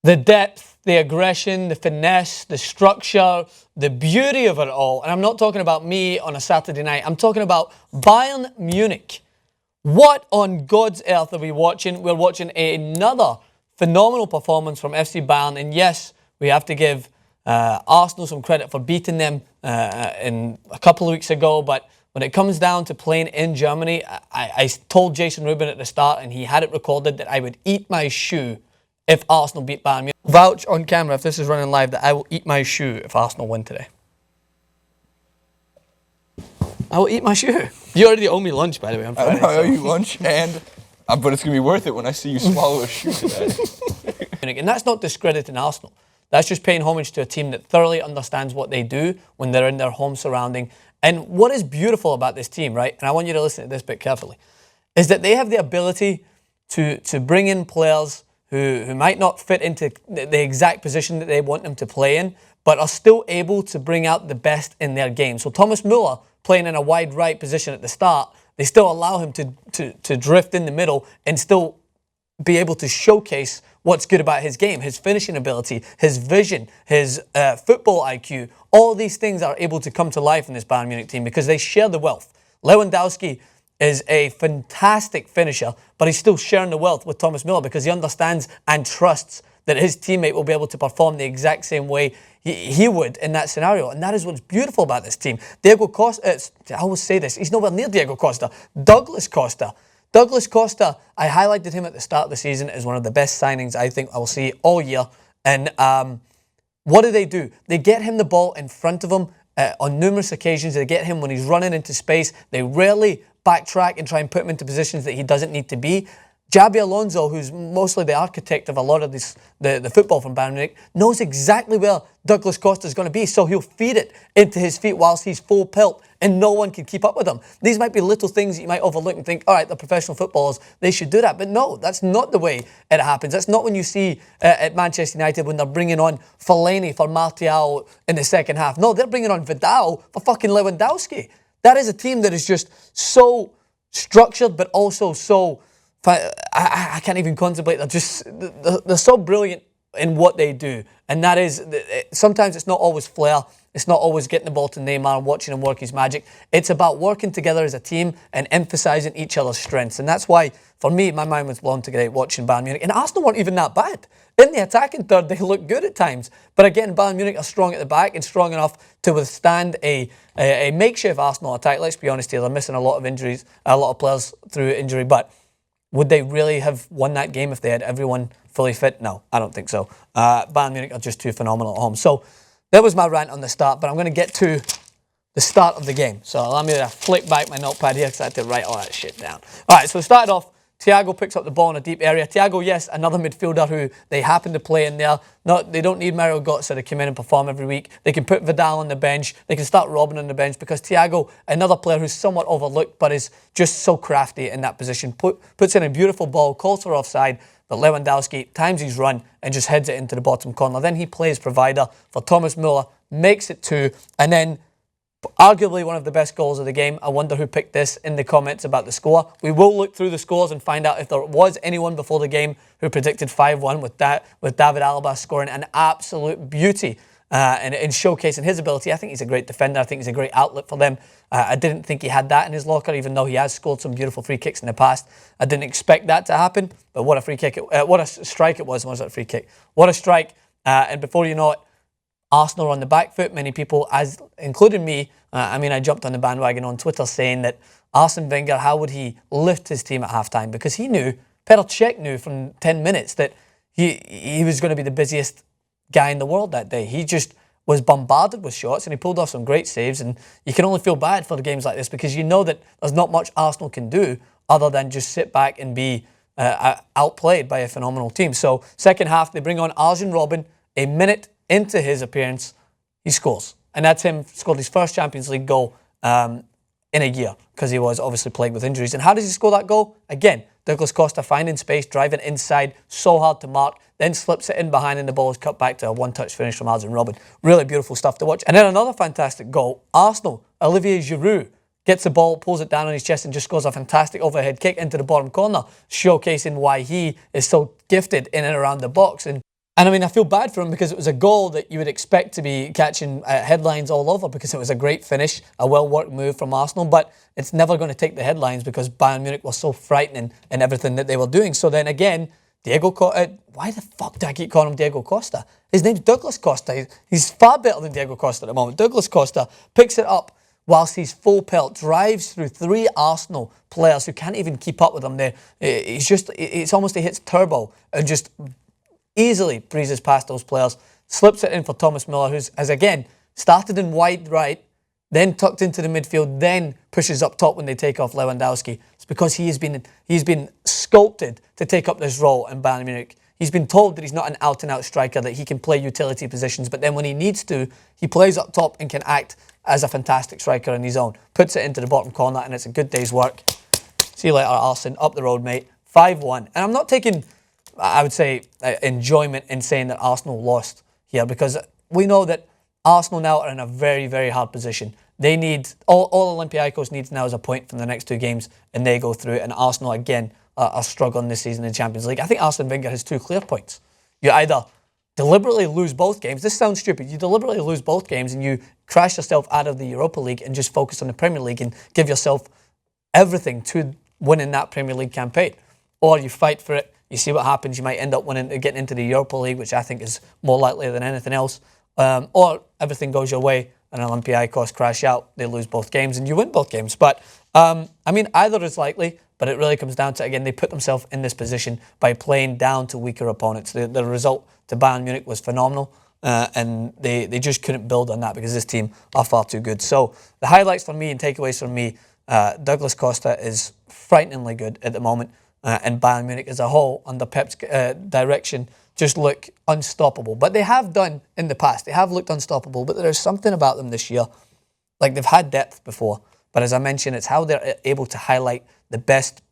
The depth, the aggression, the finesse, the structure, the beauty of it all. And I'm not talking about me on a Saturday night. I'm talking about Bayern Munich. What on God's earth are we watching? We're watching another phenomenal performance from FC Bayern. And yes, we have to give Arsenal some credit for beating them in a couple of weeks ago. But when it comes down to playing in Germany, I told Jason Robben at the start, and he had it recorded, that I would eat my shoe if Arsenal beat Bayern Munich. Vouch on camera, if this is running live, that I will eat my shoe if Arsenal win today. I will eat my shoe. You already owe me lunch, by the way, on Friday. I owe you lunch, but it's going to be worth it when I see you swallow a shoe today. And that's not discrediting Arsenal. That's just paying homage to a team that thoroughly understands what they do when they're in their home surrounding. And what is beautiful about this team, right, and I want you to listen to this bit carefully, is that they have the ability to bring in players who might not fit into the exact position that they want them to play in, but are still able to bring out the best in their game. So Thomas Muller, playing in a wide right position at the start, they still allow him to drift in the middle and still be able to showcase what's good about his game, his finishing ability, his vision, his football IQ. All these things are able to come to life in this Bayern Munich team because they share the wealth. Lewandowski is a fantastic finisher, but he's still sharing the wealth with Thomas Muller because he understands and trusts that his teammate will be able to perform the exact same way he would in that scenario. And that is what's beautiful about this team. Diego Costa, I always say this, he's nowhere near Diego Costa. Douglas Costa, I highlighted him at the start of the season as one of the best signings I think I will see all year. And what do? They get him the ball in front of him on numerous occasions. They get him when he's running into space. They rarely backtrack and try and put him into positions that he doesn't need to be. Xabi Alonso, who's mostly the architect of a lot of the football from Bayern Munich, knows exactly where Douglas Costa is going to be, so he'll feed it into his feet whilst he's full pelt, and no one can keep up with him. These might be little things that you might overlook and think, all right, they're professional footballers, they should do that. But no, that's not the way it happens. That's not when you see at Manchester United when they're bringing on Fellaini for Martial in the second half. No, they're bringing on Vidal for fucking Lewandowski. That is a team that is just so structured, but also so... I can't even contemplate. They're so brilliant in what they do. And that is, sometimes it's not always flair. It's not always getting the ball to Neymar and watching him work his magic. It's about working together as a team and emphasising each other's strengths. And that's why, for me, my mind was blown today watching Bayern Munich. And Arsenal weren't even that bad. In the attacking third, they look good at times. But again, Bayern Munich are strong at the back and strong enough to withstand a makeshift Arsenal attack. Let's be honest here, they're missing a lot of injuries, a lot of players through injury. But would they really have won that game if they had everyone fully fit? No, I don't think so. Bayern Munich are just too phenomenal at home. So that was my rant on the start, but I'm going to get to the start of the game. So allow me to flick back my notepad here because I had to write all that shit down. All right, so it started off, Thiago picks up the ball in a deep area. Thiago, yes, another midfielder who they happen to play in there. They don't need Mario Götze to come in and perform every week. They can put Vidal on the bench. They can start Robben on the bench because Thiago, another player who's somewhat overlooked but is just so crafty in that position, puts in a beautiful ball, calls for offside, but Lewandowski times his run and just heads it into the bottom corner. Then he plays provider for Thomas Muller, makes it 2, and then arguably one of the best goals of the game. I wonder who picked this in the comments about the score. We will look through the scores and find out if there was anyone before the game who predicted 5-1 with David Alaba scoring an absolute beauty and showcasing his ability. I think he's a great defender. I think he's a great outlet for them. I didn't think he had that in his locker, even though he has scored some beautiful free kicks in the past. I didn't expect that to happen, but what a free kick! What a strike it was! Wasn't it a free kick? What a strike! And before you know it, Arsenal are on the back foot. Many people, including me, I jumped on the bandwagon on Twitter saying that Arsene Wenger, how would he lift his team at halftime? Because he knew, Petr Cech knew from 10 minutes that he was going to be the busiest guy in the world that day. He just was bombarded with shots and he pulled off some great saves. And you can only feel bad for the games like this because you know that there's not much Arsenal can do other than just sit back and be outplayed by a phenomenal team. So second half, they bring on Arjen Robben. A minute into his appearance, he scores. And that's him, scored his first Champions League goal in a year because he was obviously plagued with injuries. And how does he score that goal? Again, Douglas Costa finding space, driving inside, so hard to mark, then slips it in behind and the ball is cut back to a one-touch finish from Arjen Robben. Really beautiful stuff to watch. And then another fantastic goal, Arsenal, Olivier Giroud gets the ball, pulls it down on his chest and just scores a fantastic overhead kick into the bottom corner, showcasing why he is so gifted in and around the box. And And I mean, I feel bad for him because it was a goal that you would expect to be catching headlines all over because it was a great finish, a well-worked move from Arsenal, but it's never going to take the headlines because Bayern Munich was so frightening in everything that they were doing. So then again, Diego Costa, why the fuck do I keep calling him Diego Costa? His name's Douglas Costa. He's far better than Diego Costa at the moment. Douglas Costa picks it up whilst he's full pelt, drives through 3 Arsenal players who can't even keep up with him there. It's almost he hits turbo and just easily breezes past those players, slips it in for Thomas Muller, who has again started in wide right, then tucked into the midfield, then pushes up top when they take off Lewandowski. It's because he's been sculpted to take up this role in Bayern Munich. He's been told that he's not an out-and-out striker, that he can play utility positions, but then when he needs to, he plays up top and can act as a fantastic striker in his own. Puts it into the bottom corner, and it's a good day's work. See you later, Arsene. Up the road, mate. 5-1. And I'm not taking, I would say, enjoyment in saying that Arsenal lost here because we know that Arsenal now are in a very, very hard position. They need, all Olympiacos needs now is a point from the next 2 games and they go through it. And Arsenal, again, are struggling this season in the Champions League. I think Arsene Wenger has 2 clear points. You either deliberately lose both games. This sounds stupid. You deliberately lose both games and you crash yourself out of the Europa League and just focus on the Premier League and give yourself everything to winning that Premier League campaign. Or you fight for it. You see what happens. You might end up getting into the Europa League, which I think is more likely than anything else. Or everything goes your way and Olympiacos crash out. They lose both games and you win both games. But, I mean, either is likely, but it really comes down to, again, they put themselves in this position by playing down to weaker opponents. The result to Bayern Munich was phenomenal, and they just couldn't build on that because this team are far too good. So the highlights for me and takeaways from me, Douglas Costa is frighteningly good at the moment. And Bayern Munich as a whole, under Pep's direction, just look unstoppable. But they have done in the past. They have looked unstoppable, but there's something about them this year. Like, they've had depth before. But as I mentioned, it's how they're able to highlight the best,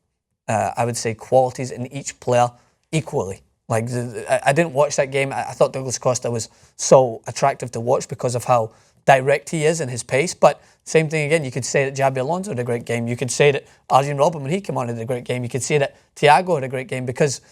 I would say, qualities in each player equally. Like, I didn't watch that game. I thought Douglas Costa was so attractive to watch because of how direct he is and his pace. But same thing again, you could say that Xabi Alonso had a great game. You could say that Arjen Robben, when he came on, had a great game. You could say that Thiago had a great game because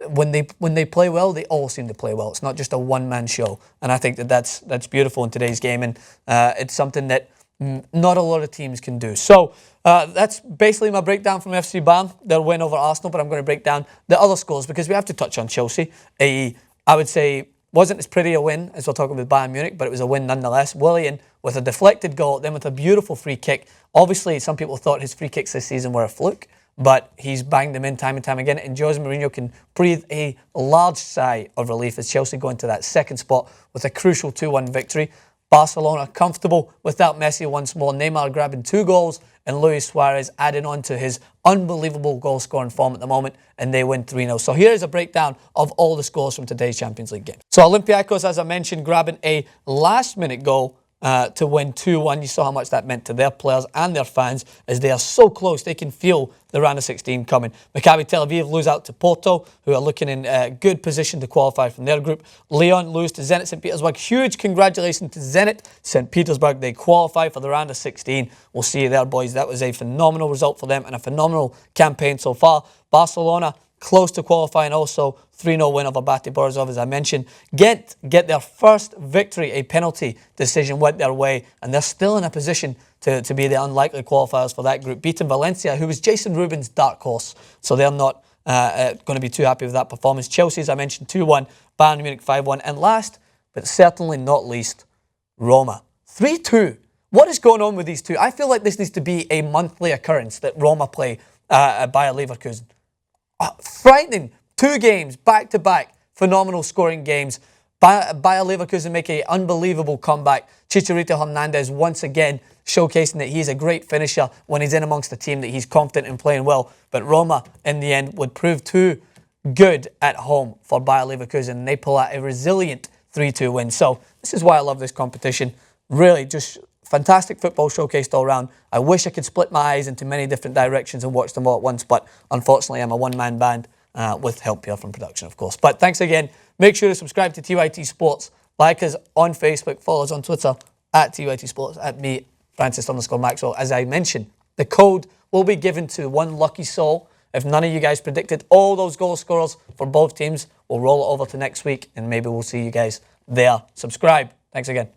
when they play well, they all seem to play well. It's not just a one-man show. And I think that that's beautiful in today's game. And it's something that not a lot of teams can do. So that's basically my breakdown from FC Bayern, their win over Arsenal. But I'm going to break down the other scores because we have to touch on Chelsea. I would say wasn't as pretty a win as we're talking with Bayern Munich, but it was a win nonetheless. Willian with a deflected goal, then with a beautiful free kick. Obviously, some people thought his free kicks this season were a fluke, but he's banged them in time and time again. And Jose Mourinho can breathe a large sigh of relief as Chelsea go into that second spot with a crucial 2-1 victory. Barcelona comfortable without Messi once more. Neymar grabbing 2 goals and Luis Suarez adding on to his unbelievable goal-scoring form at the moment, and they win 3-0. So here is a breakdown of all the scores from today's Champions League game. So Olympiacos, as I mentioned, grabbing a last-minute goal to win 2-1. You saw how much that meant to their players and their fans as they are so close. They can feel the round of 16 coming. Maccabi Tel Aviv lose out to Porto, who are looking in a good position to qualify from their group. Lyon lose to Zenit St. Petersburg. Huge congratulations to Zenit St. Petersburg. They qualify for the round of 16. We'll see you there, boys. That was a phenomenal result for them and a phenomenal campaign so far. Barcelona close to qualifying also. 3-0 win over Bate Borisov, as I mentioned. Ghent get their first victory. A penalty decision went their way, and they're still in a position to be the unlikely qualifiers for that group. Beating Valencia, who was Jason Rubin's dark horse, so they're not going to be too happy with that performance. Chelsea, as I mentioned, 2-1. Bayern Munich 5-1. And last, but certainly not least, Roma. 3-2. What is going on with these two? I feel like this needs to be a monthly occurrence that Roma play Bayer Leverkusen. Frightening. 2 games, back-to-back, phenomenal scoring games. Bayer Leverkusen make an unbelievable comeback. Chicharito Hernandez once again showcasing that he's a great finisher when he's in amongst the team, that he's confident in playing well. But Roma, in the end, would prove too good at home for Bayer Leverkusen, and they pull out a resilient 3-2 win. So this is why I love this competition. Really, just fantastic football showcased all around. I wish I could split my eyes into many different directions and watch them all at once, but unfortunately I'm a one-man band. With help here from production, of course. But thanks again. Make sure to subscribe to TYT Sports. Like us on Facebook. Follow us on Twitter at TYT Sports. At me, Francis_Maxwell. As I mentioned, the code will be given to one lucky soul. If none of you guys predicted all those goal scorers for both teams, We'll roll it over to next week, and maybe we'll see you guys there. Subscribe. Thanks again.